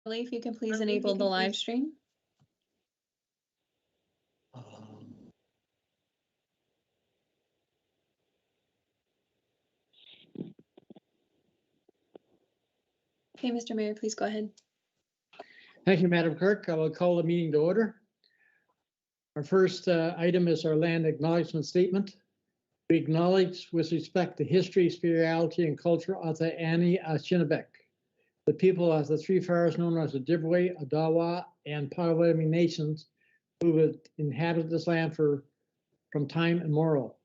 If you can please enable the live stream. Okay, Mr. Mayor, please go ahead. Thank you, Madam Clerk. I will call the meeting to order. Our first item is our land acknowledgement statement. We acknowledge with respect the history, spirituality, and culture of the Anishinaabe, the people of the three fires known as the Ojibwe, Odawa, and Potawatomi nations who would inhabit this land from time immemorial.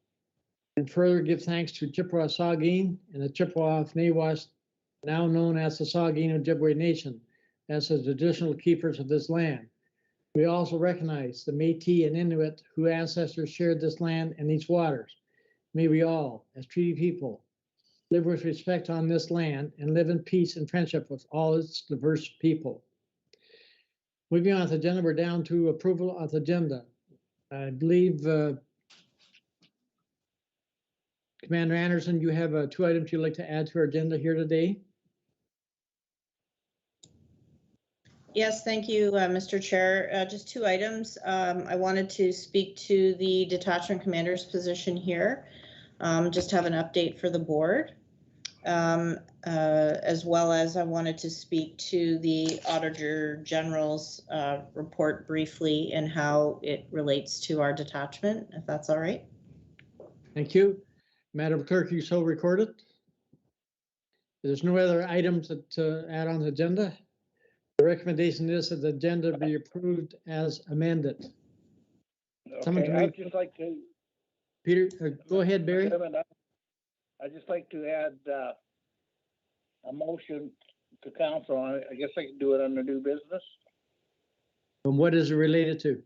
And further give thanks to Chippewa Saugeen and the Chippewa of Nawas, now known as the Saugeen Ojibwe Nation, as the traditional keepers of this land. We also recognize the Métis and Inuit whose ancestors shared this land and these waters. May we all, as treaty people, live with respect on this land and live in peace and friendship with all its diverse people. Moving on to the agenda, we're down to approval of the agenda. I believe Commander Anderson, you have 2 items you'd like to add to our agenda here today. Yes, thank you, Mr. Chair. Just 2 items. I wanted to speak to the detachment commander's position here. Just have an update for the board. As well as I wanted to speak to the Auditor General's report briefly and how it relates to our detachment, if that's all right. Thank you. Madam Clerk, you so recorded. There's no other items to add on the agenda. The recommendation is that the agenda be approved as amended. Okay, I'd just like to. Peter, go ahead, Barry. I'd just like to add a motion to council. I guess I can do it under new business. And what is it related to?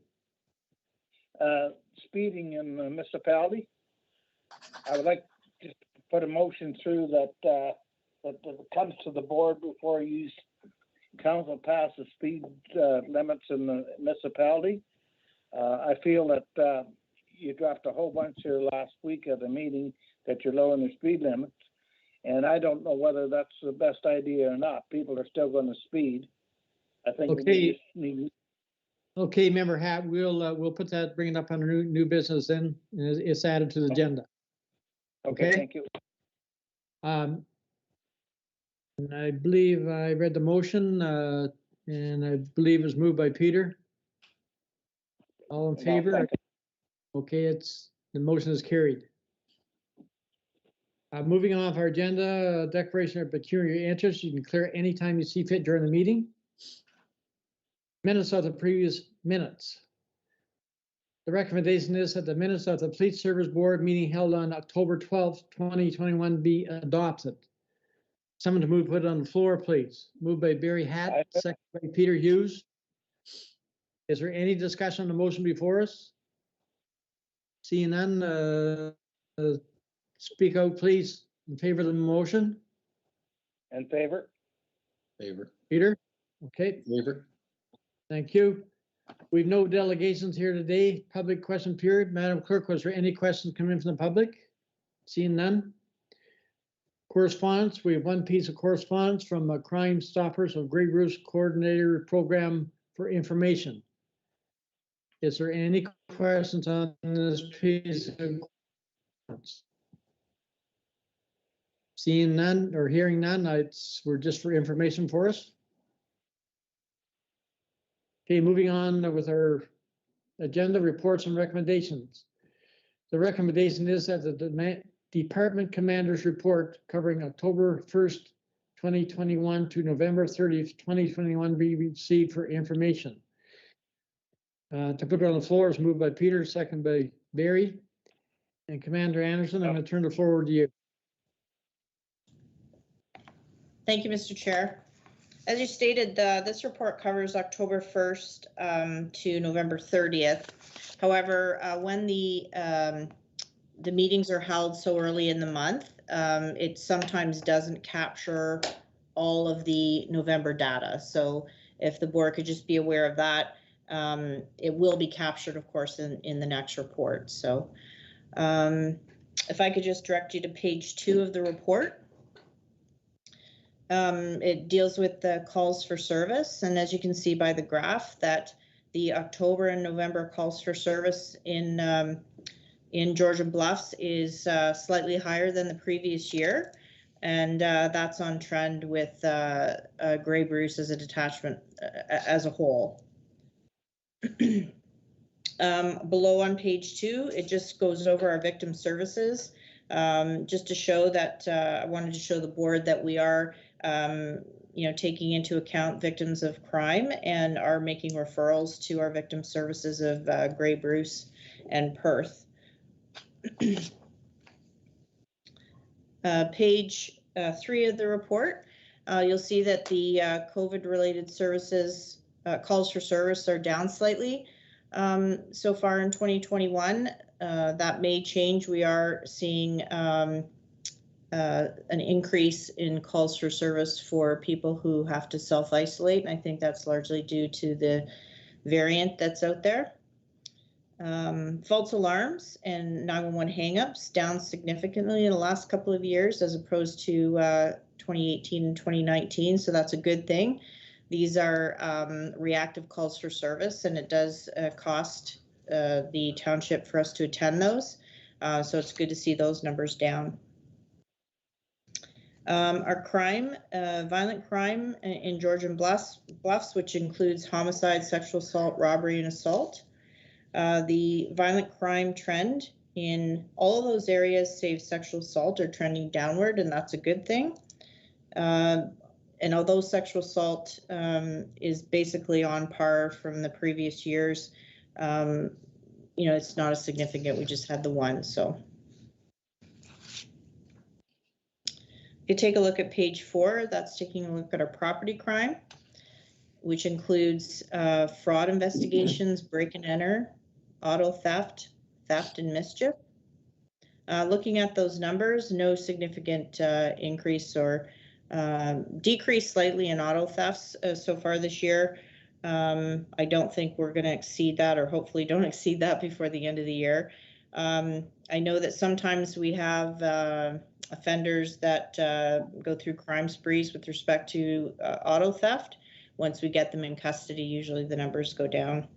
Speeding in the municipality. I would like to just put a motion through that that comes to the board before you council passes speed limits in the municipality. I feel that you dropped a whole bunch here last week at the meeting that you're lowering the speed limits, and I don't know whether that's the best idea or not. People are still going to speed. I think. Okay. Okay, Member Hatt, we'll put that, bring it up under new business then. It's added to the agenda. Okay, thank you. And I believe I read the motion, and I believe it was moved by Peter. All in favor? Okay, the motion is carried. Moving off our agenda, declaration of peculiar interest. You can declare anytime you see fit during the meeting. Minutes of the previous minutes. The recommendation is that the minutes of the Fleet Service Board meeting held on October 12th, 2021 be adopted. Someone to move, put it on the floor, please. Moved by Barry Hatt, second by Peter Hughes. Is there any discussion on the motion before us? Seeing none, speak out, please, in favor of the motion. In favor? Favor. Peter? Okay. Favor. Thank you. We've no delegations here today. Public question period. Madam Clerk, was there any questions coming from the public? Seeing none. Correspondence. We have 1 piece of correspondence from Crime Stoppers of Grey Roof's Coordinator Program for Information. Is there any questions on this piece of correspondence? Seeing none or hearing none, we're just for information for us. Okay, moving on with our agenda, reports and recommendations. The recommendation is that the Department Commander's report covering October 1st, 2021 to November 30th, 2021 be received for information. To put it on the floor is moved by Peter, second by Barry. And Commander Anderson, I'm going to turn the floor over to you. Thank you, Mr. Chair. As you stated, this report covers October 1st to November 30th. However, when the meetings are held so early in the month, it sometimes doesn't capture all of the November data. So if the board could just be aware of that, it will be captured, of course, in the next report. So if I could just direct you to page 2 of the report. It deals with the calls for service, and as you can see by the graph, that the October and November calls for service in Georgian Bluffs is slightly higher than the previous year, and that's on trend with Grey Bruce as a detachment as a whole. Below on page 2, it just goes over our victim services, just to show that I wanted to show the board that we are taking into account victims of crime and are making referrals to our victim services of Grey Bruce and Perth. Page 3 of the report, you'll see that the COVID-related services calls for service are down slightly so far in 2021. That may change. We are seeing an increase in calls for service for people who have to self-isolate, and I think that's largely due to the variant that's out there. False alarms and 911 hangups down significantly in the last couple of years as opposed to 2018 and 2019, so that's a good thing. These are reactive calls for service, and it does cost the township for us to attend those, so it's good to see those numbers down. Our crime, violent crime in Georgian Bluffs, which includes homicide, sexual assault, robbery, and assault. The violent crime trend in all of those areas, save sexual assault, are trending downward, and that's a good thing. And although sexual assault is basically on par from the previous years, it's not as significant. We just had the one, so. If you take a look at page 4, that's taking a look at our property crime, which includes fraud investigations, break and enter, auto theft, theft and mischief. Looking at those numbers, no significant increase or decrease slightly in auto thefts so far this year. I don't think we're going to exceed that, or hopefully don't exceed that before the end of the year. I know that sometimes we have offenders that go through crime sprees with respect to auto theft. Once we get them in custody, usually the numbers go down.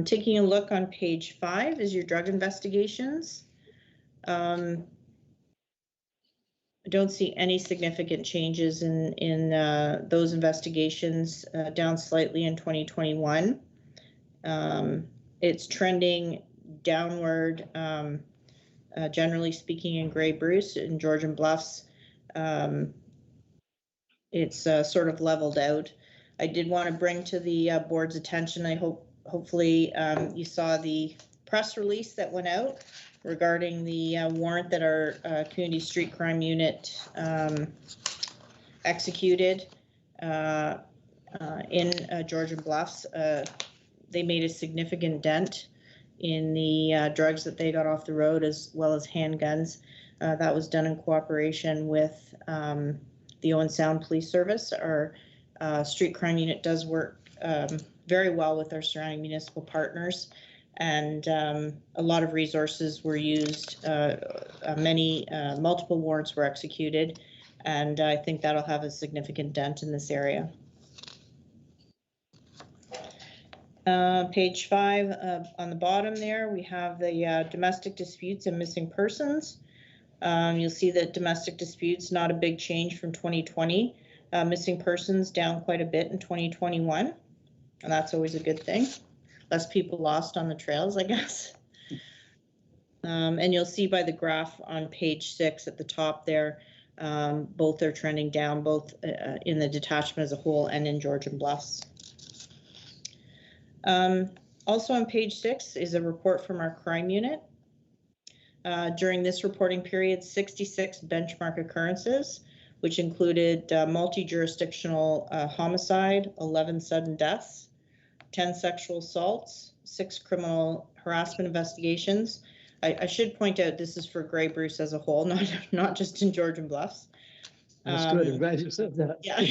Taking a look on page 5 is your drug investigations. I don't see any significant changes in those investigations, down slightly in 2021. It's trending downward, generally speaking, in Grey Bruce and Georgian Bluffs. It's sort of leveled out. I did want to bring to the board's attention, hopefully you saw the press release that went out regarding the warrant that our community street crime unit executed in Georgian Bluffs. They made a significant dent in the drugs that they got off the road, as well as handguns. That was done in cooperation with the Owen Sound Police Service. Our street crime unit does work very well with our surrounding municipal partners, and a lot of resources were used. Multiple warrants were executed, and I think that'll have a significant dent in this area. Page 5, on the bottom there, we have the domestic disputes and missing persons. You'll see that domestic disputes, not a big change from 2020. Missing persons down quite a bit in 2021, and that's always a good thing. Less people lost on the trails, I guess. And you'll see by the graph on page 6 at the top there, both are trending down, both in the detachment as a whole and in Georgian Bluffs. Also on page 6 is a report from our crime unit. During this reporting period, 66 benchmark occurrences, which included multi-jurisdictional homicide, 11 sudden deaths, 10 sexual assaults, 6 criminal harassment investigations. I should point out this is for Grey Bruce as a whole, not just in Georgian Bluffs. That's good. I'm glad you said that. Yeah.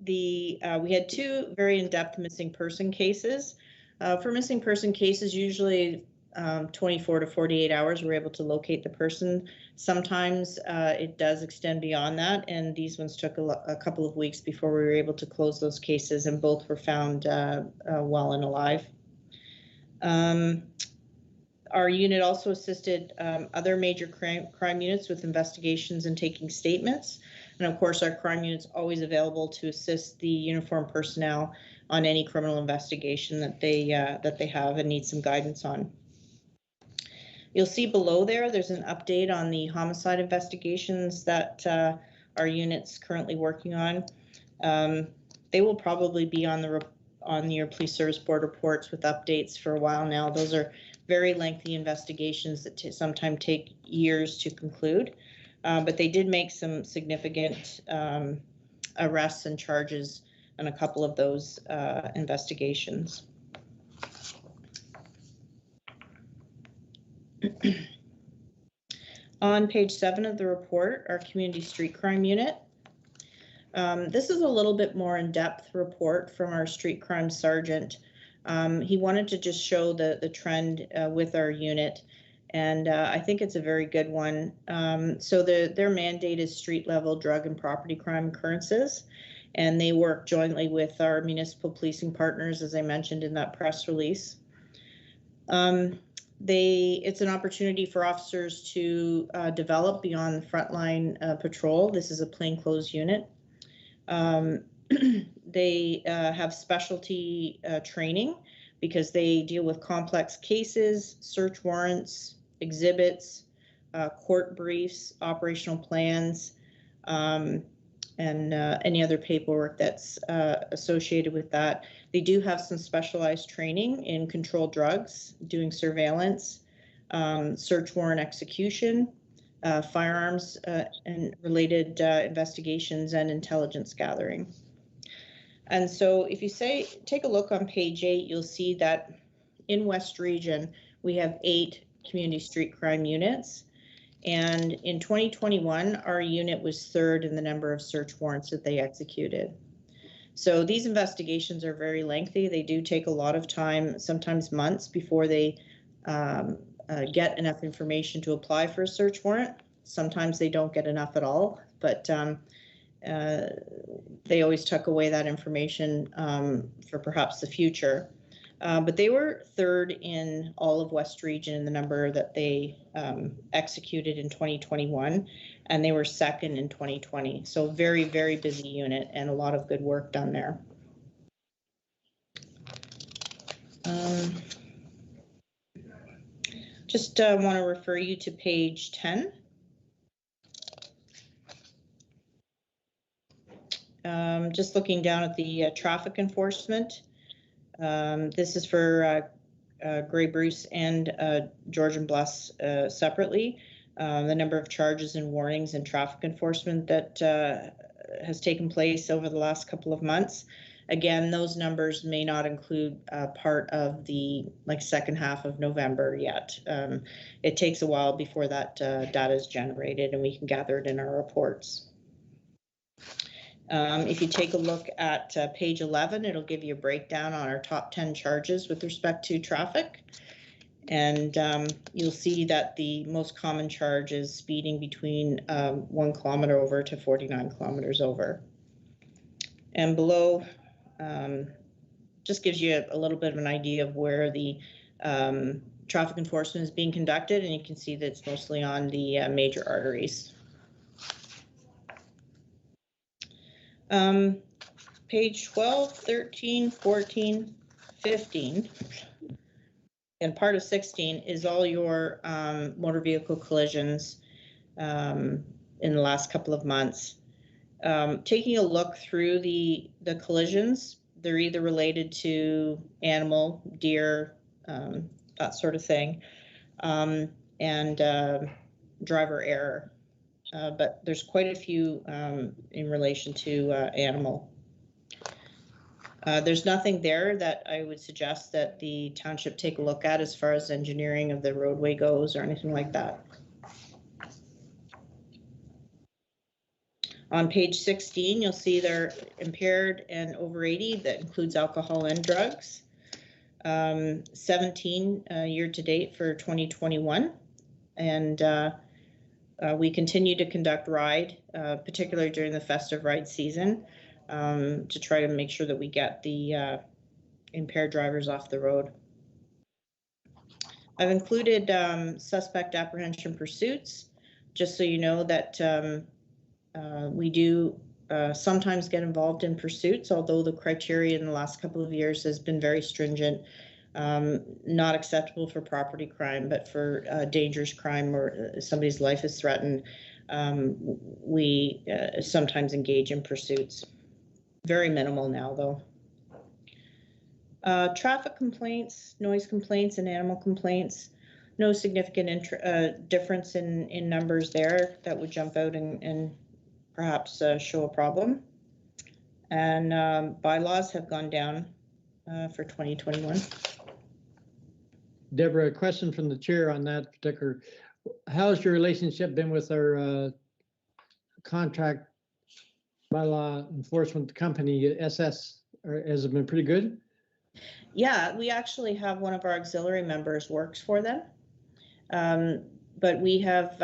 We had 2 very in-depth missing person cases. For missing person cases, usually 24 to 48 hours, we're able to locate the person. Sometimes it does extend beyond that, and these ones took a couple of weeks before we were able to close those cases, and both were found well and alive. Our unit also assisted other major crime units with investigations and taking statements. And of course, our crime unit's always available to assist the uniformed personnel on any criminal investigation that they have and need some guidance on. You'll see below there's an update on the homicide investigations that our unit's currently working on. They will probably be on your Police Service Board reports with updates for a while now. Those are very lengthy investigations that sometimes take years to conclude, but they did make some significant arrests and charges on a couple of those investigations. On page 7 of the report, our community street crime unit. This is a little bit more in-depth report from our street crime sergeant. He wanted to just show the trend with our unit, and I think it's a very good one. So their mandate is street level drug and property crime occurrences, and they work jointly with our municipal policing partners, as I mentioned in that press release. It's an opportunity for officers to develop beyond the frontline patrol. This is a plainclothes unit. They have specialty training because they deal with complex cases, search warrants, exhibits, court briefs, operational plans, and any other paperwork that's associated with that. They do have some specialized training in controlled drugs, doing surveillance, search warrant execution, firearms and related investigations, and intelligence gathering. And so if you take a look on page 8, you'll see that in West Region, we have 8 community street crime units. And in 2021, our unit was 3rd in the number of search warrants that they executed. So these investigations are very lengthy. They do take a lot of time, sometimes months, before they get enough information to apply for a search warrant. Sometimes they don't get enough at all, but they always tuck away that information for perhaps the future. But they were 3rd in all of West Region in the number that they executed in 2021, and they were 2nd in 2020. So very, very busy unit and a lot of good work done there. Just want to refer you to page 10. Just looking down at the traffic enforcement. This is for Grey Bruce and Georgian Bluffs separately. The number of charges and warnings and traffic enforcement that has taken place over the last couple of months. Again, those numbers may not include part of the second half of November yet. It takes a while before that data is generated and we can gather it in our reports. If you take a look at page 11, it'll give you a breakdown on our top 10 charges with respect to traffic. And you'll see that the most common charge is speeding between 1 kilometer over to 49 kilometers over. And below just gives you a little bit of an idea of where the traffic enforcement is being conducted, and you can see that it's mostly on the major arteries. Page 12, 13, 14, 15, and part of 16 is all your motor vehicle collisions in the last couple of months. Taking a look through the collisions, they're either related to animal, deer, that sort of thing, and driver error. But there's quite a few in relation to animal. There's nothing there that I would suggest that the township take a look at as far as engineering of the roadway goes or anything like that. On page 16, you'll see they're impaired and over 80. That includes alcohol and drugs. 17 year to date for 2021. And we continue to conduct ride, particularly during the festive ride season, to try to make sure that we get the impaired drivers off the road. I've included suspect apprehension pursuits, just so you know that we do sometimes get involved in pursuits, although the criteria in the last couple of years has been very stringent. Not acceptable for property crime, but for dangerous crime or somebody's life is threatened, we sometimes engage in pursuits. Very minimal now, though. Traffic complaints, noise complaints, and animal complaints. No significant difference in numbers there that would jump out and perhaps show a problem. And bylaws have gone down for 2021. Deborah, a question from the chair on that particular. How's your relationship been with our contract bylaw enforcement company, SS? Has it been pretty good? Yeah, we actually have one of our auxiliary members works for them. But we have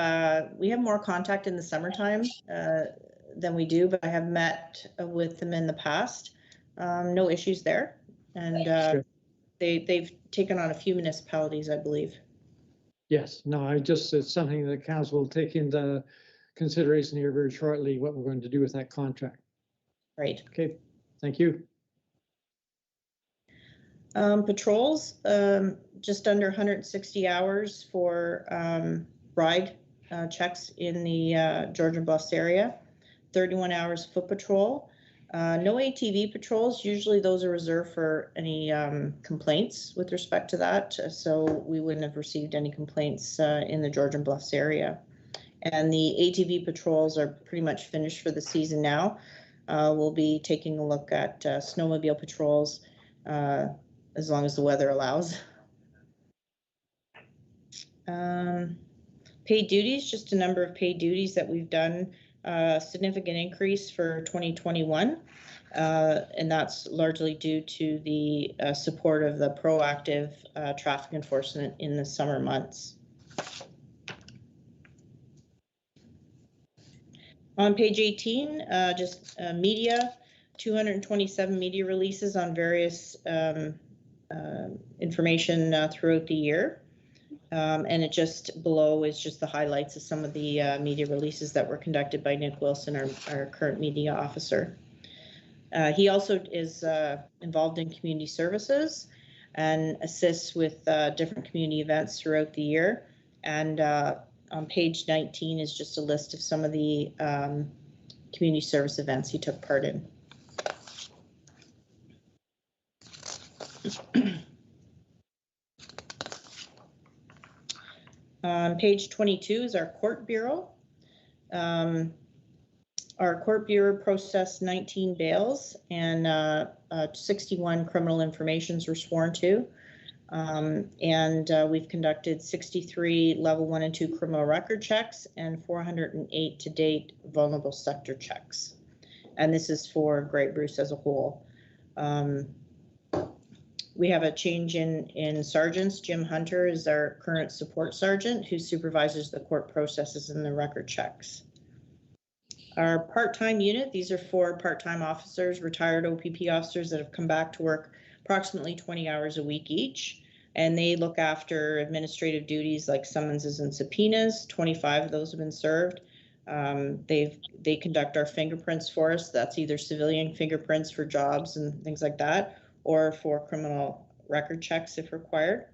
more contact in the summertime than we do, but I have met with them in the past. No issues there. And Sure. they've taken on a few municipalities, I believe. Yes, no, it's something that council will take into consideration here very shortly, what we're going to do with that contract. Right. Okay, thank you. Patrols, just under 160 hours for ride checks in the Georgian Bluffs area, 31 hours foot patrol. No ATV patrols. Usually those are reserved for any complaints with respect to that. So we wouldn't have received any complaints in the Georgian Bluffs area. And the ATV patrols are pretty much finished for the season now. We'll be taking a look at snowmobile patrols as long as the weather allows. Paid duties, just a number of paid duties that we've done. Significant increase for 2021, and that's largely due to the support of the proactive traffic enforcement in the summer months. On page 18, just media, 227 media releases on various information throughout the year. And it just below is just the highlights of some of the media releases that were conducted by Nick Wilson, our current media officer. He also is involved in community services and assists with different community events throughout the year. And on page 19 is just a list of some of the community service events he took part in. Page 22 is our court bureau. Our court bureau processed 19 bails and 61 criminal informations were sworn to. And we've conducted 63 level 1 and 2 criminal record checks and 408 to date vulnerable sector checks. And this is for Great Bruce as a whole. We have a change in sergeants. Jim Hunter is our current support sergeant who supervises the court processes and the record checks. Our part-time unit, these are 4 part-time officers, retired OPP officers that have come back to work approximately 20 hours a week each. And they look after administrative duties like summonses and subpoenas. 25 of those have been served. They conduct our fingerprints for us. That's either civilian fingerprints for jobs and things like that, or for criminal record checks if required,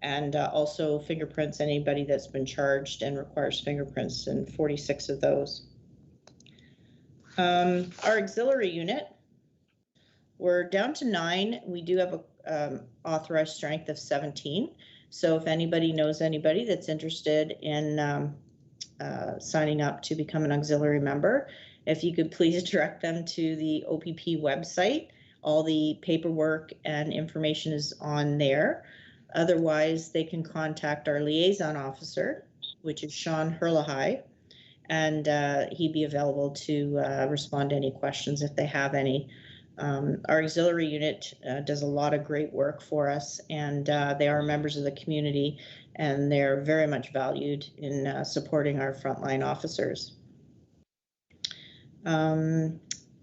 and also fingerprints anybody that's been charged and requires fingerprints, and 46 of those. Our auxiliary unit, we're down to 9. We do have a authorized strength of 17. So if anybody knows anybody that's interested in signing up to become an auxiliary member, if you could please direct them to the OPP website. All the paperwork and information is on there. Otherwise, they can contact our liaison officer, which is Sean Herlahai, and he'd be available to respond to any questions if they have any. Our auxiliary unit does a lot of great work for us, and they are members of the community, and they're very much valued in supporting our frontline officers.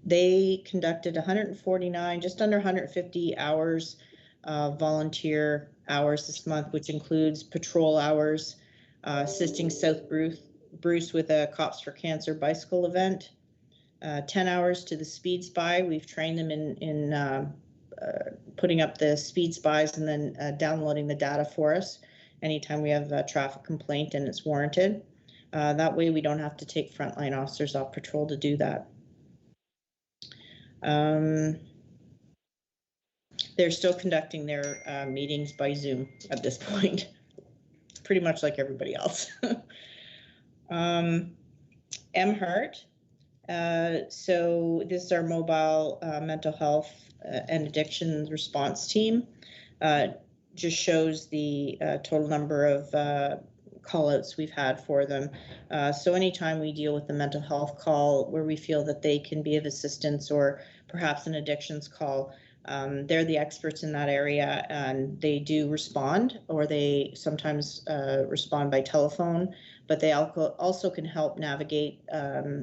They conducted 149, just under 150 hours volunteer hours this month, which includes patrol hours, assisting South Bruce with a Cops for Cancer bicycle event, 10 hours to the Speed Spy. We've trained them in putting up the Speed Spies and then downloading the data for us anytime we have a traffic complaint and it's warranted. That way we don't have to take frontline officers off patrol to do that. They're still conducting their meetings by Zoom at this point, pretty much like everybody else. MHeart. So this is our mobile mental health and addiction response team. Just shows the total number of call-outs we've had for them. So anytime we deal with the mental health call where we feel that they can be of assistance, or perhaps an addictions call, they're the experts in that area, and they do respond, or they sometimes respond by telephone, but they also can help navigate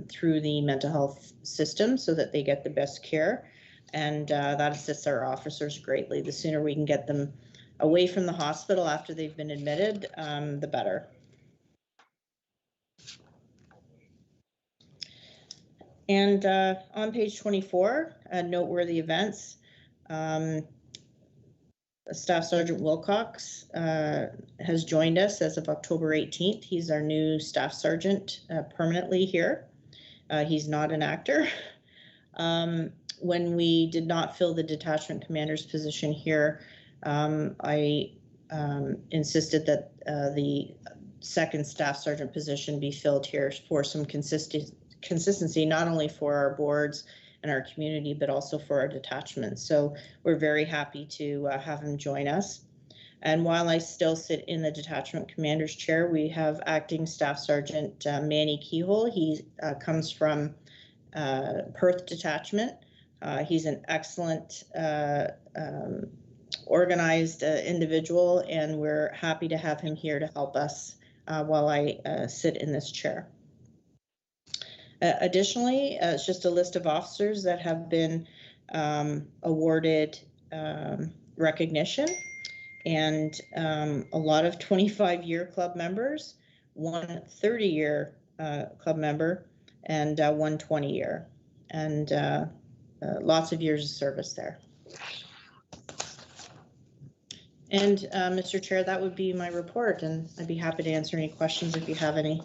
through the mental health system so that they get the best care, and that assists our officers greatly. The sooner we can get them away from the hospital after they've been admitted, the better. And on page 24, noteworthy events. Staff Sergeant Wilcox has joined us as of October 18th. He's our new Staff Sergeant permanently here. He's not an actor. When we did not fill the detachment commander's position here, I insisted that the second Staff Sergeant position be filled here for some consistency, not only for our boards and our community, but also for our detachment. So we're very happy to have him join us. And while I still sit in the detachment commander's chair, we have acting Staff Sergeant Manny Keyhole. He comes from Perth Detachment. He's an excellent organized individual, and we're happy to have him here to help us while I sit in this chair. Additionally, it's just a list of officers that have been awarded recognition, and a lot of 25-year club members, one 30-year club member, and one 20-year, and lots of years of service there. And Mr. Chair, that would be my report, and I'd be happy to answer any questions if you have any.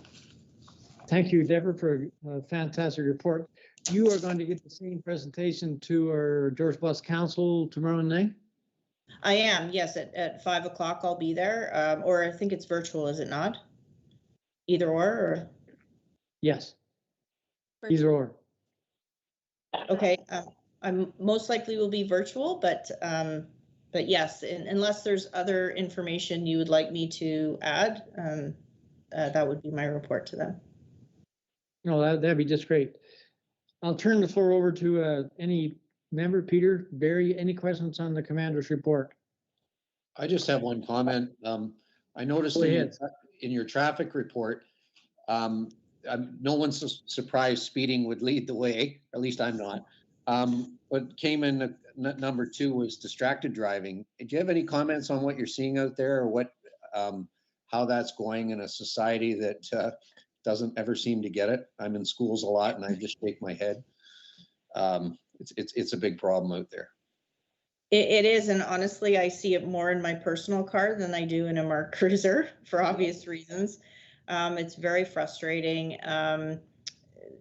Thank you, Deborah, for a fantastic report. You are going to get the same presentation to our George Bluffs Council tomorrow night? I am, yes, at 5 o'clock I'll be there, or I think it's virtual, is it not? Either or? Yes, either or. Okay, I'm most likely will be virtual, but yes, unless there's other information you would like me to add, that would be my report to them. No, that'd be just great. I'll turn the floor over to any member. Peter, Barry, any questions on the commander's report? I just have one comment. I noticed in your traffic report, no one's surprised speeding would lead the way, at least I'm not. What came in number 2 was distracted driving. Do you have any comments on what you're seeing out there, or what, how that's going in a society that doesn't ever seem to get it? I'm in schools a lot and I just shake my head. It's a big problem out there. It is, and honestly, I see it more in my personal car than I do in a Mark Cruiser for obvious reasons. It's very frustrating,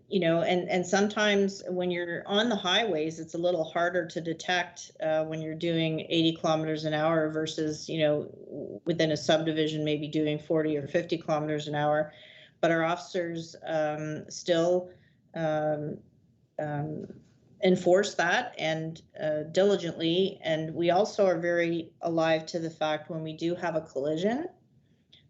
you know, and sometimes when you're on the highways, it's a little harder to detect when you're doing 80 kilometers an hour versus, you know, within a subdivision, maybe doing 40 or 50 kilometers an hour. But our officers still enforce that, and diligently. And we also are very alive to the fact when we do have a collision,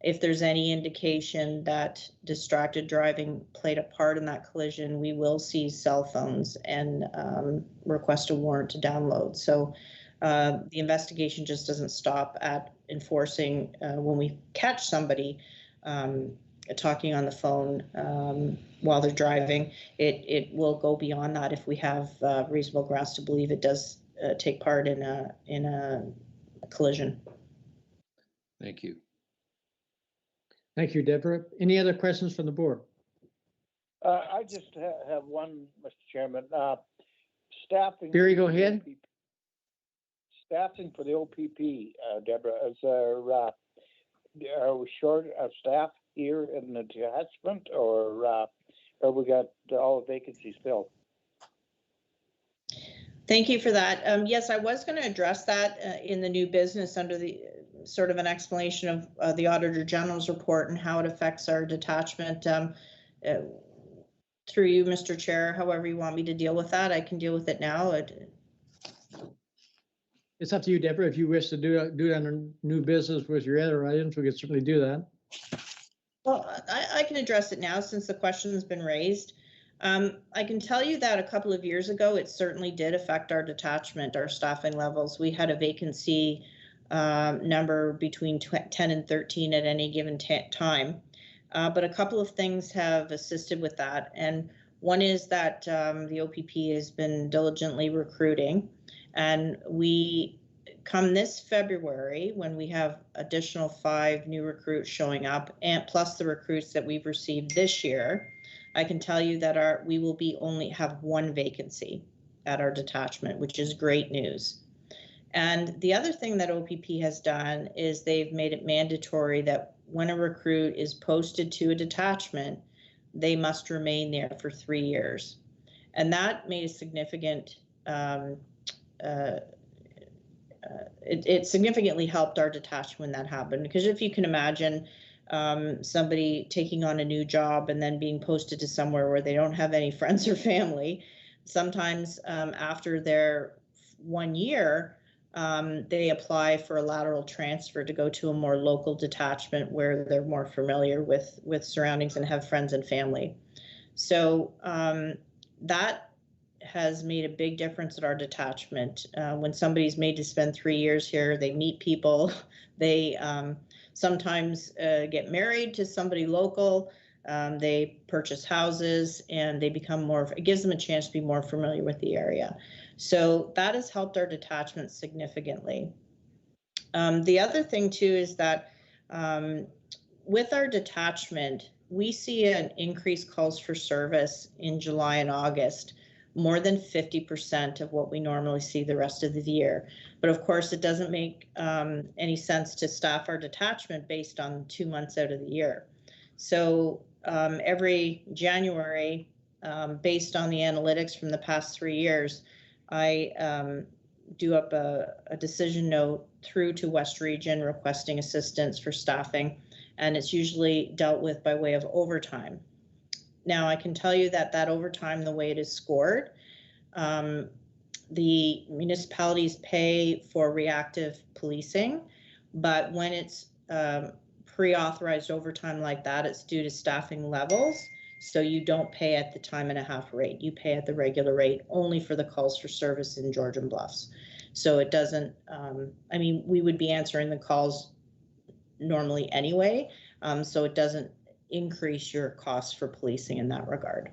If there's any indication that distracted driving played a part in that collision, we will seize cell phones and request a warrant to download. So the investigation just doesn't stop at enforcing when we catch somebody talking on the phone while they're driving. It will go beyond that if we have reasonable grounds to believe it does take part in a collision. Thank you. Thank you, Deborah. Any other questions from the board? I just have one, Mr. Chairman. Staffing. Barry, go ahead. Staffing for the OPP, Deborah, is there, are we short of staff here in the detachment, or we got all the vacancies filled? Thank you for that. Yes, I was going to address that in the new business under the sort of an explanation of the Auditor General's report and how it affects our detachment. Through you, Mr. Chair, however you want me to deal with that, I can deal with it now. It's up to you, Deborah. If you wish to do it under new business with your other items, we could certainly do that. Well, I can address it now since the question has been raised. I can tell you that a couple of years ago, it certainly did affect our detachment, our staffing levels. We had a vacancy number between 10 and 13 at any given time. But a couple of things have assisted with that. And one is that the OPP has been diligently recruiting. And we come this February, when we have additional 5 new recruits showing up, and plus the recruits that we've received this year, I can tell you that we will only have 1 vacancy at our detachment, which is great news. And the other thing that OPP has done is they've made it mandatory that when a recruit is posted to a detachment, they must remain there for 3 years. And that made a significant, it significantly helped our detachment when that happened. Because if you can imagine somebody taking on a new job and then being posted to somewhere where they don't have any friends or family, sometimes after their 1 year, they apply for a lateral transfer to go to a more local detachment where they're more familiar with surroundings and have friends and family. So that has made a big difference at our detachment. When somebody's made to spend 3 years here, they meet people, they sometimes get married to somebody local, they purchase houses, and they become it gives them a chance to be more familiar with the area. So that has helped our detachment significantly. The other thing too is that with our detachment, we see an increased calls for service in July and August, more than 50% of what we normally see the rest of the year. But of course, it doesn't make any sense to staff our detachment based on 2 months out of the year. So every January, based on the analytics from the past 3 years, I do up a decision note through to West Region requesting assistance for staffing, and it's usually dealt with by way of overtime. Now, I can tell you that overtime, the way it is scored, the municipalities pay for reactive policing, but when it's pre-authorized overtime like that, it's due to staffing levels. So you don't pay at the time and a half rate. You pay at the regular rate only for the calls for service in Georgian Bluffs. So it doesn't, I mean, we would be answering the calls normally anyway. So it doesn't increase your costs for policing in that regard.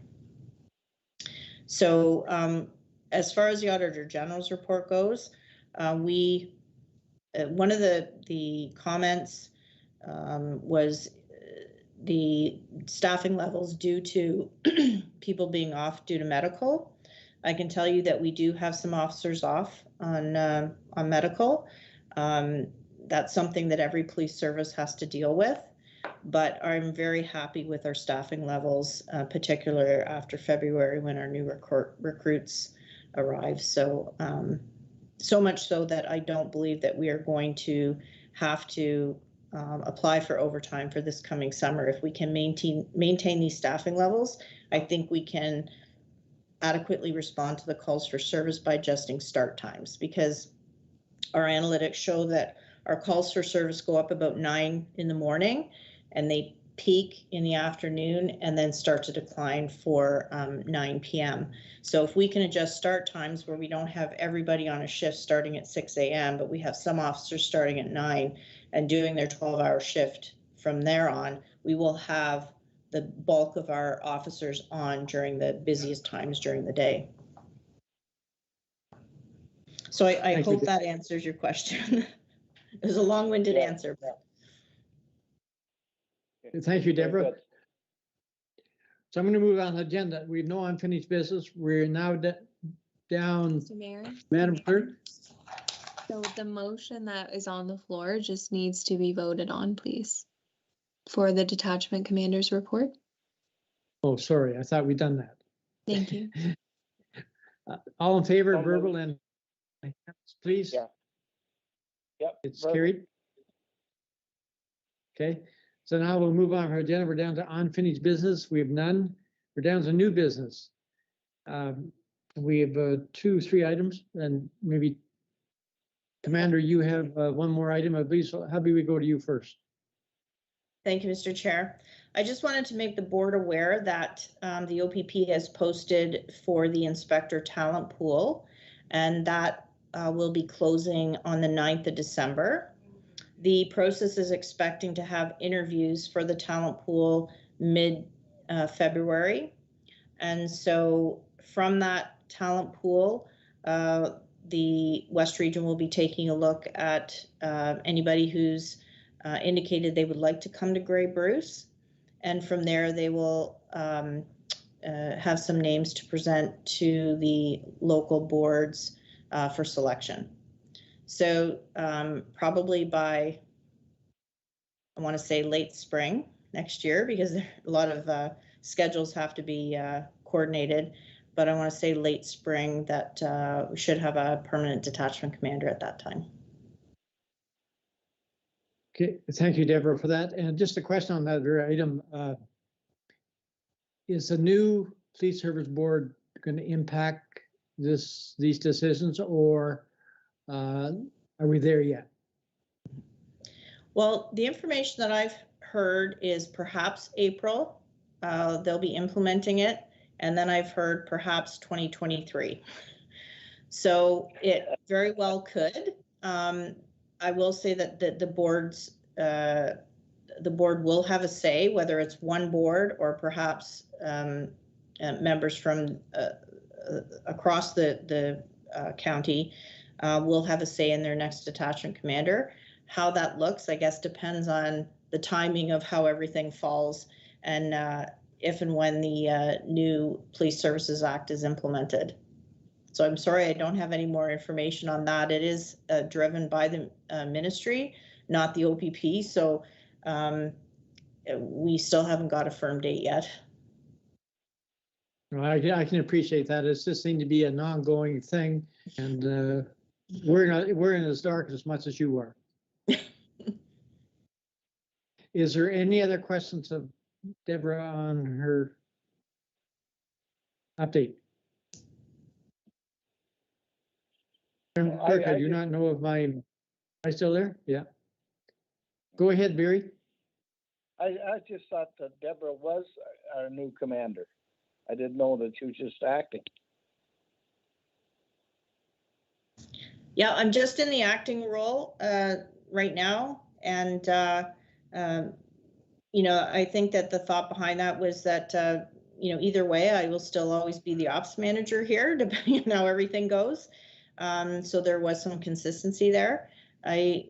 So as far as the Auditor General's report goes, one of the comments was the staffing levels due to people being off due to medical. I can tell you that we do have some officers off on medical. That's something that every police service has to deal with, but I'm very happy with our staffing levels, particularly after February when our new recruits arrive. So, so much so that I don't believe that we are going to have to apply for overtime for this coming summer. If we can maintain these staffing levels, I think we can adequately respond to the calls for service by adjusting start times, because our analytics show that Our calls for service go up about 9 in the morning, and they peak in the afternoon and then start to decline for 9 p.m. So if we can adjust start times where we don't have everybody on a shift starting at 6 a.m., but we have some officers starting at 9 and doing their 12-hour shift from there on, we will have the bulk of our officers on during the busiest times during the day. So I Thank you. hope that answers your question. It was a long-winded Yeah. answer, but Thank you, Very Deborah. good. So I'm going to move on the agenda. We have no unfinished business. We're now down, Mr. Mayor, Madam Clerk. so the motion that is on the floor just needs to be voted on, please, for the detachment commander's report. Oh, sorry, I thought we'd done that. Thank you. All in favor, So verbal moved. and please? Yeah. Yep. It's verbal. carried. Okay, so now we'll move on our agenda. We're down to unfinished business. We have none. We're down to new business. We have 2, 3 items, and maybe Commander, you have one more item, I believe. So how about we go to you first? thank you, Mr. Chair. I just wanted to make the board aware that the OPP has posted for the inspector talent pool, and that will be closing on the 9th of December. The process is expecting to have interviews for the talent pool mid-February. And so from that talent pool, the West Region will be taking a look at anybody who's indicated they would like to come to Grey Bruce. And from there, they will have some names to present to the local boards for selection. So probably by, I want to say late spring next year, because a lot of schedules have to be coordinated, but I want to say late spring that we should have a permanent detachment commander at that time. Okay, thank you, Deborah, for that. And just a question on that very item. Is the new police service board going to impact these decisions, or are we there yet? Well, the information that I've heard is perhaps April, they'll be implementing it. And then I've heard perhaps 2023. So it very well could. I will say that the board will have a say, whether it's one board or perhaps members from across the county will have a say in their next detachment commander. How that looks, I guess, depends on the timing of how everything falls and if and when the new Police Services Act is implemented. So I'm sorry, I don't have any more information on that. It is driven by the ministry, not the OPP. So we still haven't got a firm date yet. Well, I can appreciate that. It's just seemed to be an ongoing thing, and we're in as dark as much as you are. Is there any other questions of Deborah on her update? Clerk, I do not know if am I still there? Yeah. Go ahead, Barry. I just thought that Deborah was our new commander. I didn't know that she was just acting. Yeah, I'm just in the acting role right now. And, you know, I think that the thought behind that was that, you know, either way, I will still always be the ops manager here, depending on how everything goes. So there was some consistency there. I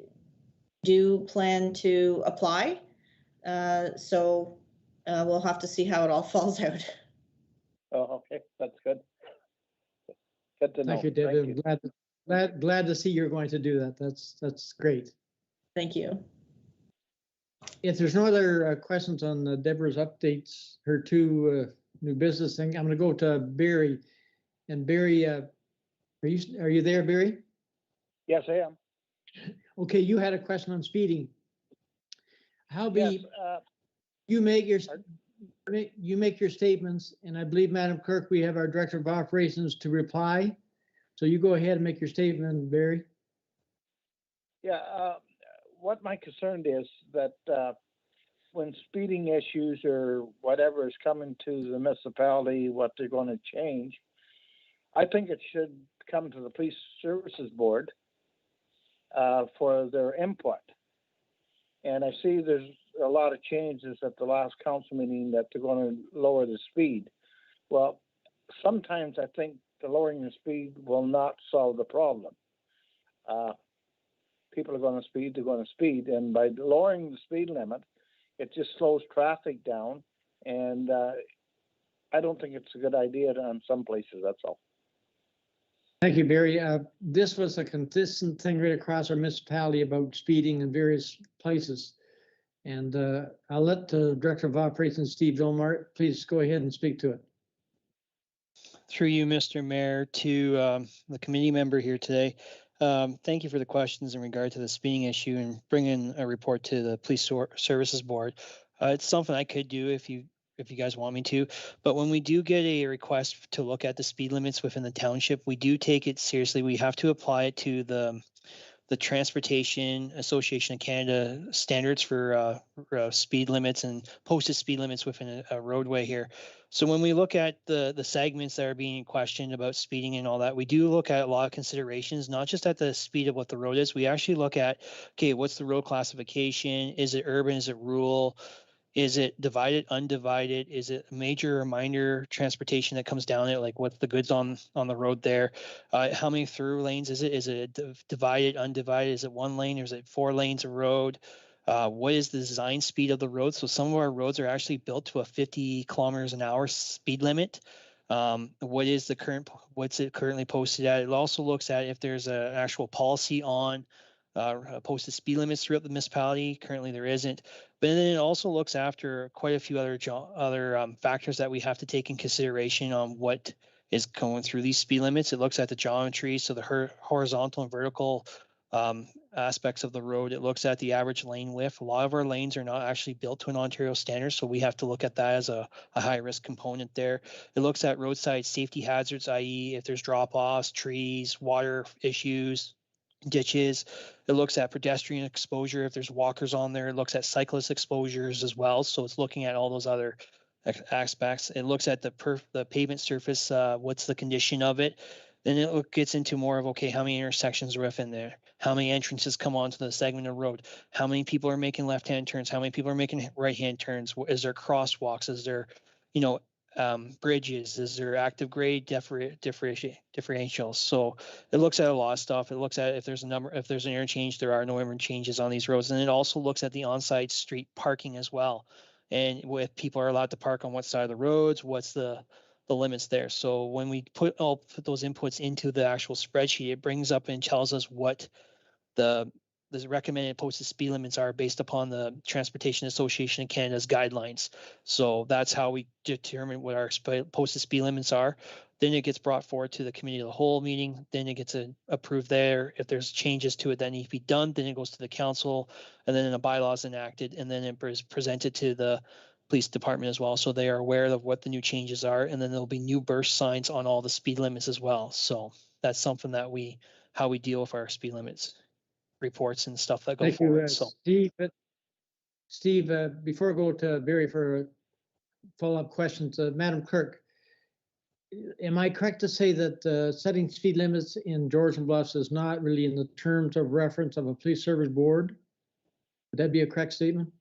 do plan to apply. So we'll have to see how it all falls out. Oh, okay, that's good. Good to know. Thank you, Deborah. Glad to see you're going to do that. That's great. Thank you. If there's no other questions on Deborah's updates, her 2 new business thing, I'm going to go to Barry. And Barry, are you there, Barry? Yes, I am. Okay, you had a question on speeding. How Yes, you make your statements, and I believe, Madam Clerk, we have our Director of Operations to reply. So you go ahead and make your statement, Barry. yeah, what my concern is that when speeding issues or whatever is coming to the municipality, what they're going to change, I think it should come to the Police Services Board for their input. And I see there's a lot of changes at the last council meeting that they're going to lower the speed. Well, sometimes I think the lowering the speed will not solve the problem. People are going to speed, they're going to speed. And by lowering the speed limit, it just slows traffic down. And I don't think it's a good idea on some places, that's all. Thank you, Barry. This was a consistent thing right across our municipality about speeding in various places. And I'll let the Director of Operations, Steve Vilmart, please go ahead and speak to it. Through you, Mr. Mayor, to the committee member here today. Thank you for the questions in regard to the speeding issue and bringing a report to the Police Services Board. It's something I could do if you guys want me to, but when we do get a request to look at the speed limits within the township, we do take it seriously. We have to apply it to the Transportation Association of Canada standards for speed limits and posted speed limits within a roadway here. So when we look at the segments that are being questioned about speeding and all that, we do look at a lot of considerations, not just at the speed of what the road is. We actually look at, okay, what's the road classification? Is it urban? Is it rural? Is it divided, undivided? Is it major or minor transportation that comes down it? Like what's the goods on the road there? How many through lanes is it? Is it divided, undivided? Is it one lane or is it 4 lanes of road? What is the design speed of the road? So some of our roads are actually built to a 50 kilometers an hour speed limit. What's it currently posted at? It also looks at if there's an actual policy on posted speed limits throughout the municipality. Currently there isn't, but then it also looks after quite a few other factors that we have to take in consideration on what is going through these speed limits. It looks at the geometry, so the horizontal and vertical aspects of the road. It looks at the average lane width. A lot of our lanes are not actually built to an Ontario standard, so we have to look at that as a high risk component there. It looks at roadside safety hazards, i.e. if there's drop-offs, trees, water issues, ditches. It looks at pedestrian exposure if there's walkers on there. It looks at cyclist exposures as well. So it's looking at all those other aspects. It looks at the pavement surface, what's the condition of it. Then it gets into more of, okay, how many intersections are within there? How many entrances come onto the segment of road? How many people are making left-hand turns? How many people are making right-hand turns? Is there crosswalks? Is there, bridges? Is there active grade differentials? So it looks at a lot of stuff. It looks at if there's an interchange, there are no interchanges on these roads. And it also looks at the on-site street parking as well. And if people are allowed to park on what side of the roads, what's the limits there. So when we put those inputs into the actual spreadsheet, it brings up and tells us what the recommended posted speed limits are based upon the Transportation Association of Canada's guidelines. So that's how we determine what our posted speed limits are. Then it gets brought forward to the committee of the whole meeting. Then it gets approved there. If there's changes to it that need to be done, then it goes to the council, and then the bylaw is enacted, and then it is presented to the police department as well, so they are aware of what the new changes are, and then there'll be new burst signs on all the speed limits as well. So that's something that how we deal with our speed limits reports and stuff that go Thank forward. you, Steve, before I go to Barry for follow-up questions, Madam Clerk, am I correct to say that setting speed limits in Georgian Bluffs is not really in the terms of reference of a police service board? Would that be a correct statement?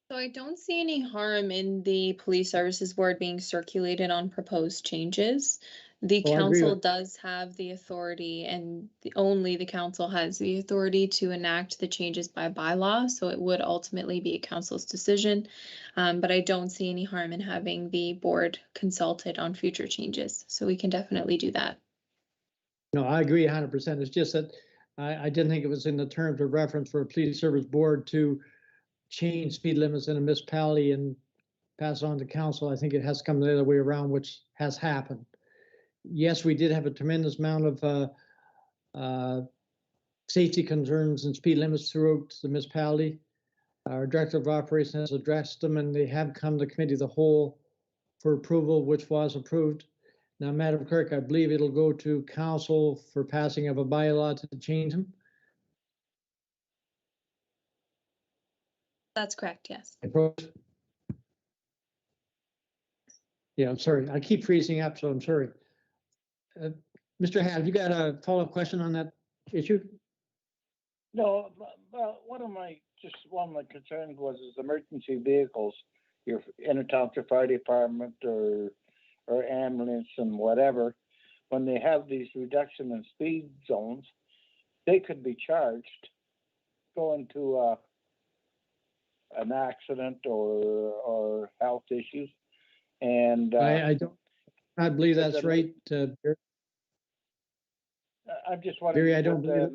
So I don't see any harm in the Police Services Board being circulated on proposed changes. The council does have the authority, and only the council has the authority to enact the changes by bylaw. So it would ultimately be a council's decision. But I don't see any harm in having the board consulted on future changes. So we can definitely do that. No, I agree 100%. It's just that I didn't think it was in the terms of reference for a police service board to change speed limits in a municipality and pass it on to council. I think it has come the other way around, which has happened. Yes, we did have a tremendous amount of safety concerns and speed limits throughout the municipality. Our director of operations has addressed them, and they have come to committee of the whole for approval, which was approved. Now, Madam Clerk, I believe it'll go to council for passing of a bylaw to change them. That's correct, yes. Opposed? Yeah, I'm sorry. I keep freezing up, so I'm sorry. Mr. Have you got a follow-up question on that issue? No, one of my concerns was is emergency vehicles, your Intertownship Fire Department or ambulance and whatever, when they have these reduction in speed zones, they could be charged going to an accident or health issues. And I believe that's right. I'm just wondering, Barry, I don't believe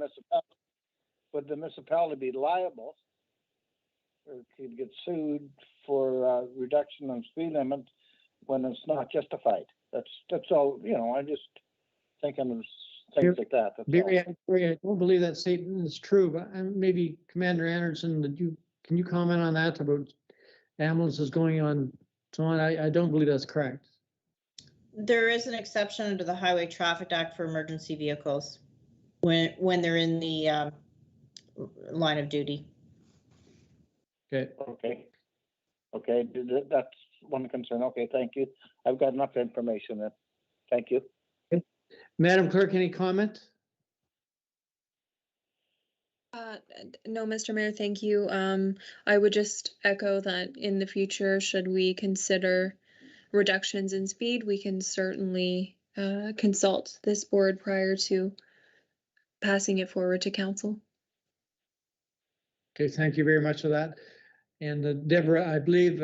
would the municipality be liable or could get sued for reduction on speed limit when it's not justified? That's all. I'm just thinking of things like that. Barry, I don't believe that statement is true, but maybe Commander Anderson, can you comment on that about ambulances going on so on? I don't believe that's correct. There is an exception under the Highway Traffic Act for emergency vehicles when they're in the line of duty. Okay. That's one concern. Okay, thank you. I've got enough information then. Thank you. Okay. Madam Clerk, any comment? No, Mr. Mayor, thank you. I would just echo that in the future, should we consider reductions in speed, we can certainly consult this board prior to passing it forward to council. Okay, thank you very much for that. And Deborah, I believe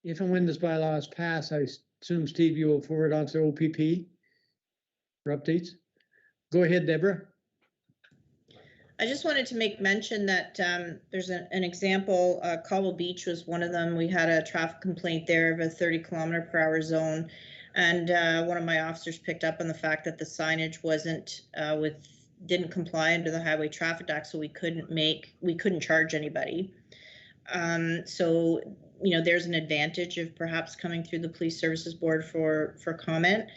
if and when this bylaw is passed, I assume, Steve, you will forward on to OPP for updates. Go ahead, Deborah. I just wanted to make mention that there's an example, Cobble Beach was one of them. We had a traffic complaint there of a 30-kilometer-per-hour zone. And one of my officers picked up on the fact that the signage didn't comply under the Highway Traffic Act, so we couldn't charge anybody. So, there's an advantage of perhaps coming through the Police Services Board for comment.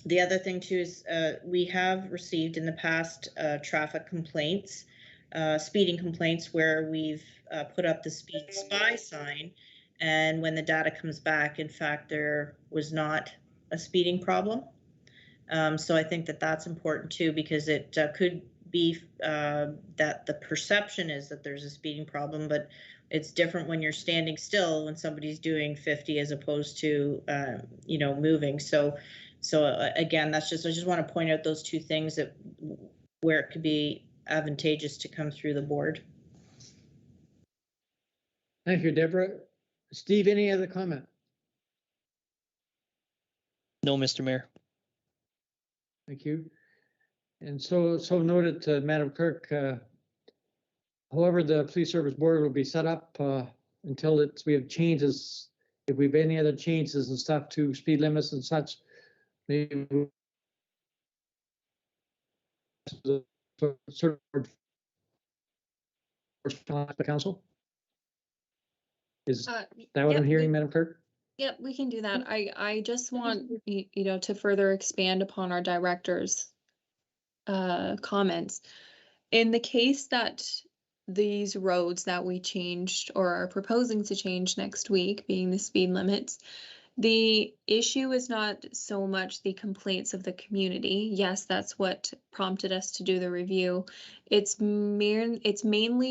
The other thing too is we have received in the past traffic complaints, speeding complaints where we've put up the speed spy sign, and when the data comes back, in fact, there was not a speeding problem. So I think that that's important too, because it could be that the perception is that there's a speeding problem, but it's different when you're standing still when somebody's doing 50 as opposed to moving. So again, I just want to point out those two things where it could be advantageous to come through the board. Thank you, Deborah. Steve, any other comment? No, Mr. Mayor. Thank you. And so noted, Madam Clerk. However, the Police Service Board will be set up until we have changes. If we have any other changes and stuff to speed limits and such, maybe the council. Is that what I'm hearing, Madam Clerk? Yep, we can do that. I just want to further expand upon our director's comments. In the case that these roads that we changed or are proposing to change next week, being the speed limits, the issue is not so much the complaints of the community. Yes, that's what prompted us to do the review. It's mainly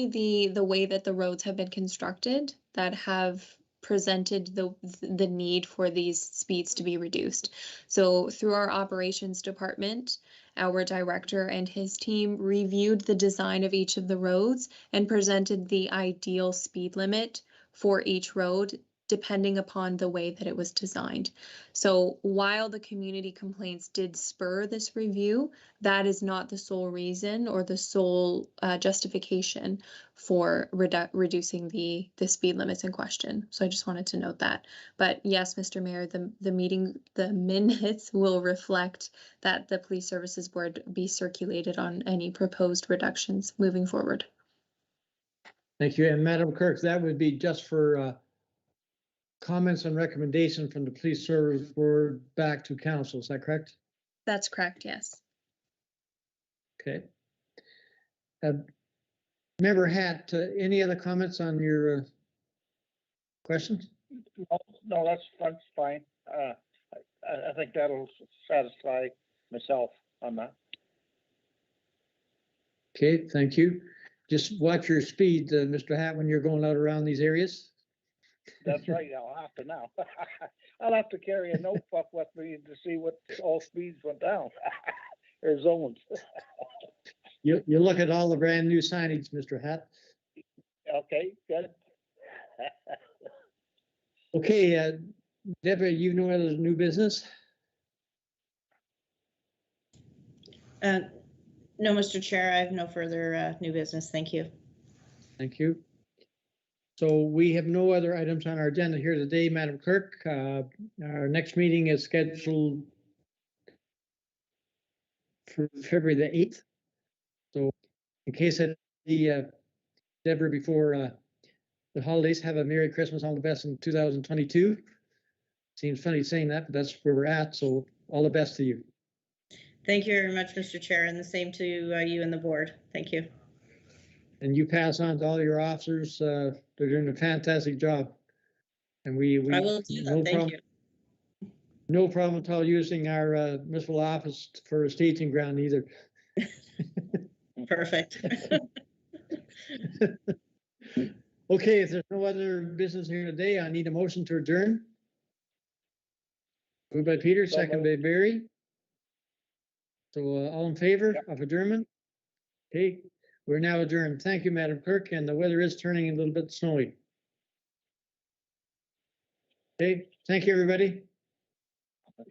the way that the roads have been constructed that have presented the need for these speeds to be reduced. So through our operations department, our director and his team reviewed the design of each of the roads and presented the ideal speed limit for each road, depending upon the way that it was designed. So while the community complaints did spur this review, that is not the sole reason or the sole justification for reducing the speed limits in question. So I just wanted to note that. But yes, Mr. Mayor, the minutes will reflect that the Police Services Board be circulated on any proposed reductions moving forward. Thank you. And Madam Clerk, that would be just for comments and recommendation from the Police Service Board back to council. Is that correct? That's correct, yes. Okay. Member Hat, any other comments on your questions? No, that's fine. I think that'll satisfy myself on that. Okay, thank you. Just watch your speed, Mr. Hat, when you're going out around these areas. That's right, I'll have to now. I'll have to carry a notebook with me to see what all speeds went down, or zones. You look at all the brand new signage, Mr. Hat. Okay, good. Okay, Deborah, you know there's new business? No, Mr. Chair, I have no further new business. Thank you. Thank you. So we have no other items on our agenda here today, Madam Clerk. Our next meeting is scheduled for February the 8th. So in case I see Deborah before the holidays, have a Merry Christmas, all the best in 2022. Seems funny saying that, but that's where we're at. So all the best to you. Thank you very much, Mr. Chair, and the same to you and the board. Thank you. And you pass on to all your officers. They're doing a fantastic job. And we I will do that. Thank you. No problem at all using our municipal office for a staging ground either. Perfect. Okay, if there's no other business here today, I need a motion to adjourn. Moved by Peter, second by Barry. So all in favor of adjournment? Okay, we're now adjourned. Thank you, Madam Clerk, and the weather is turning a little bit snowy. Okay, thank you, everybody.